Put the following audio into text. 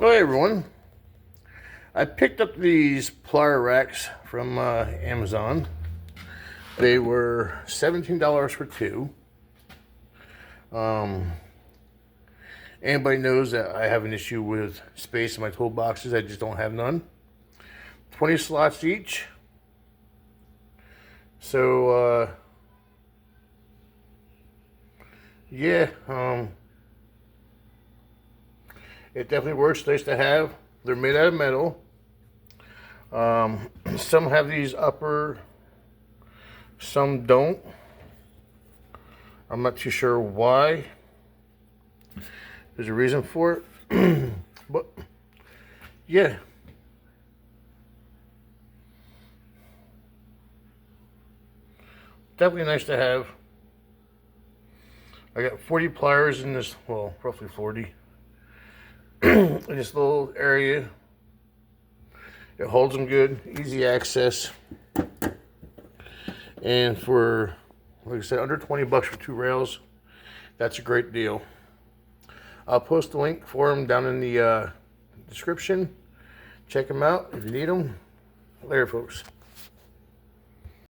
Hey everyone, I picked up these plier racks from Amazon. They were $17 for two. Anybody knows that I have an issue with space in my toolboxes. I just don't have none. 20 slots each. So yeah, it definitely works. Nice to have. They're made out of metal. Some have these upper, some don't. I'm not too sure why. There's a reason for it. But yeah. Definitely nice to have. I got 40 pliers in this, well, roughly 40. In this little area. It holds them good, easy access. And for, like I said, under 20 bucks for two rails, that's a great deal. I'll post a link for them down in the description. Check them out if you need them. Later, folks.